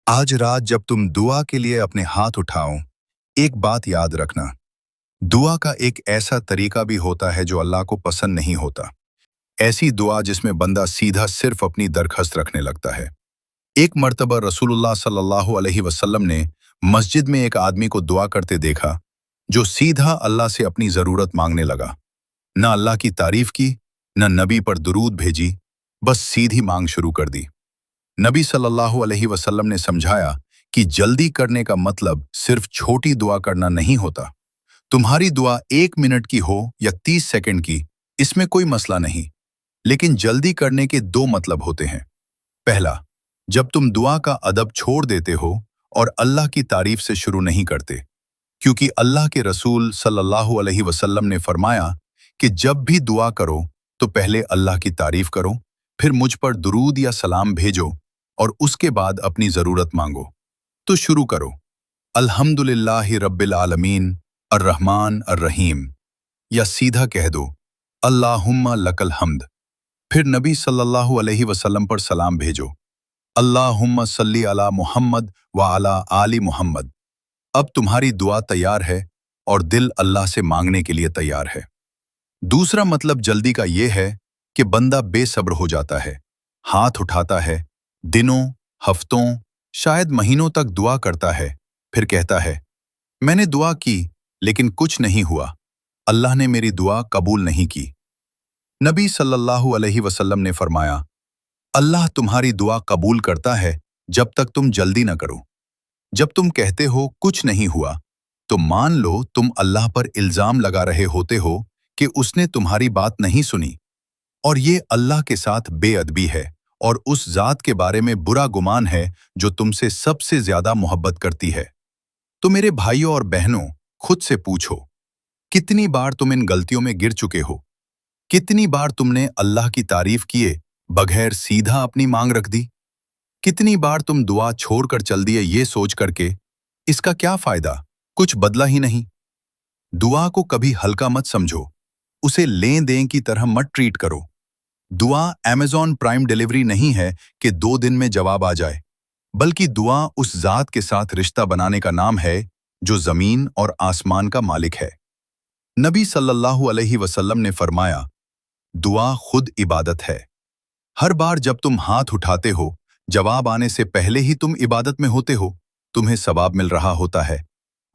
आज रात जब तुम दुआ के लिए अपने हाथ उठाओ, एक बात याद रखना। दुआ का एक ऐसा तरीका भी होता है जो अल्लाह को पसंद नहीं होता। ऐसी दुआ जिसमें बंदा सीधा सिर्फ अपनी दरख्वास्त रखने लगता है। एक मर्तबा रसूलुल्लाह सल्लल्लाहु अलैहि वसल्लम ने मस्जिद में एक आदमी को दुआ करते देखा जो सीधा अल्लाह से अपनी ज़रूरत मांगने लगा। न अल्लाह की तारीफ की, न नबी पर दुरूद भेजी, बस सीधी मांग शुरू कर दी। नबी सल्लल्लाहु अलैहि वसल्लम ने समझाया कि जल्दी करने का मतलब सिर्फ छोटी दुआ करना नहीं होता। तुम्हारी दुआ 1 मिनट की हो या 30 सेकंड की, इसमें कोई मसला नहीं, लेकिन जल्दी करने के 2 मतलब होते हैं। पहला, जब तुम दुआ का अदब छोड़ देते हो और अल्लाह की तारीफ से शुरू नहीं करते, क्योंकि अल्लाह के रसूल सल्लल्लाहु अलैहि वसल्लम ने फरमाया कि जब भी दुआ करो तो पहले अल्लाह की तारीफ करो, फिर मुझ पर दुरूद या सलाम भेजो और उसके बाद अपनी ज़रूरत मांगो। तो शुरू करो, अल्हम्दुलिल्लाहि रब्बिल आलमीन अर्रहमान अर्रहीम, या सीधा कह दो अल्लाहुम्मा लकल हम्द। फिर नबी सल्लल्लाहु अलैहि वसल्लम पर सलाम भेजो, अल्लाहुम्मा सल्ली अला मुहम्मद व अला आली मुहम्मद। अब तुम्हारी दुआ तैयार है और दिल अल्लाह से मांगने के लिए तैयार है। दूसरा मतलब जल्दी का ये है कि बंदा बेसब्र हो जाता है, हाथ उठाता है, दिनों, हफ्तों, शायद महीनों तक दुआ करता है, फिर कहता है मैंने दुआ की लेकिन कुछ नहीं हुआ, अल्लाह ने मेरी दुआ कबूल नहीं की। नबी सल्लल्लाहु अलैहि वसल्लम ने फरमाया, अल्लाह तुम्हारी दुआ कबूल करता है जब तक तुम जल्दी न करो। जब तुम कहते हो कुछ नहीं हुआ, तो मान लो तुम अल्लाह पर इल्जाम लगा रहे होते हो कि उसने तुम्हारी बात नहीं सुनी, और ये अल्लाह के साथ बेअदबी है और उस ज़ात के बारे में बुरा गुमान है जो तुमसे सबसे ज्यादा मोहब्बत करती है। तो मेरे भाइयों और बहनों, खुद से पूछो, कितनी बार तुम इन गलतियों में गिर चुके हो? कितनी बार तुमने अल्लाह की तारीफ किए बगैर सीधा अपनी मांग रख दी? कितनी बार तुम दुआ छोड़कर चल दिए ये सोच करके इसका क्या फायदा, कुछ बदला ही नहीं। दुआ को कभी हल्का मत समझो, उसे लें दें की तरह मत ट्रीट करो। दुआ अमेज़न प्राइम डिलीवरी नहीं है कि 2 दिन में जवाब आ जाए, बल्कि दुआ उस ज़ात के साथ रिश्ता बनाने का नाम है जो ज़मीन और आसमान का मालिक है। नबी सल्लल्लाहु अलैहि वसल्लम ने फरमाया, दुआ खुद इबादत है। हर बार जब तुम हाथ उठाते हो, जवाब आने से पहले ही तुम इबादत में होते हो, तुम्हें सवाब मिल रहा होता है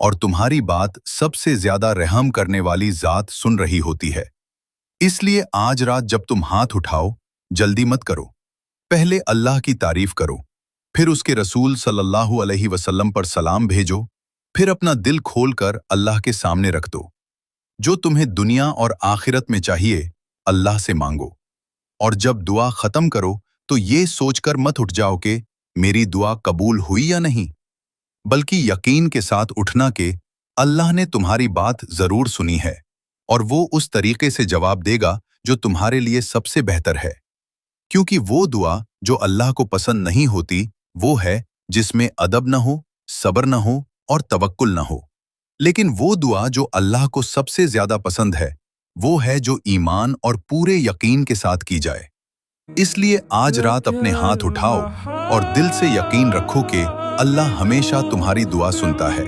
और तुम्हारी बात सबसे ज्यादा रहम करने वाली ज़ात सुन रही होती है। इसलिए आज रात जब तुम हाथ उठाओ, जल्दी मत करो, पहले अल्लाह की तारीफ करो, फिर उसके रसूल सल्लल्लाहु अलैहि वसल्लम पर सलाम भेजो, फिर अपना दिल खोलकर अल्लाह के सामने रख दो। जो तुम्हें दुनिया और आखिरत में चाहिए, अल्लाह से मांगो। और जब दुआ खत्म करो तो ये सोचकर मत उठ जाओ कि मेरी दुआ कबूल हुई या नहीं, बल्कि यकीन के साथ उठना कि अल्लाह ने तुम्हारी बात जरूर सुनी है और वो उस तरीके से जवाब देगा जो तुम्हारे लिए सबसे बेहतर है। क्योंकि वो दुआ जो अल्लाह को पसंद नहीं होती वो है जिसमें अदब न हो, सब्र न हो और तवक्कुल न हो। लेकिन वो दुआ जो अल्लाह को सबसे ज्यादा पसंद है वो है जो ईमान और पूरे यकीन के साथ की जाए। इसलिए आज रात अपने हाथ उठाओ और दिल से यकीन रखो कि अल्लाह हमेशा तुम्हारी दुआ सुनता है।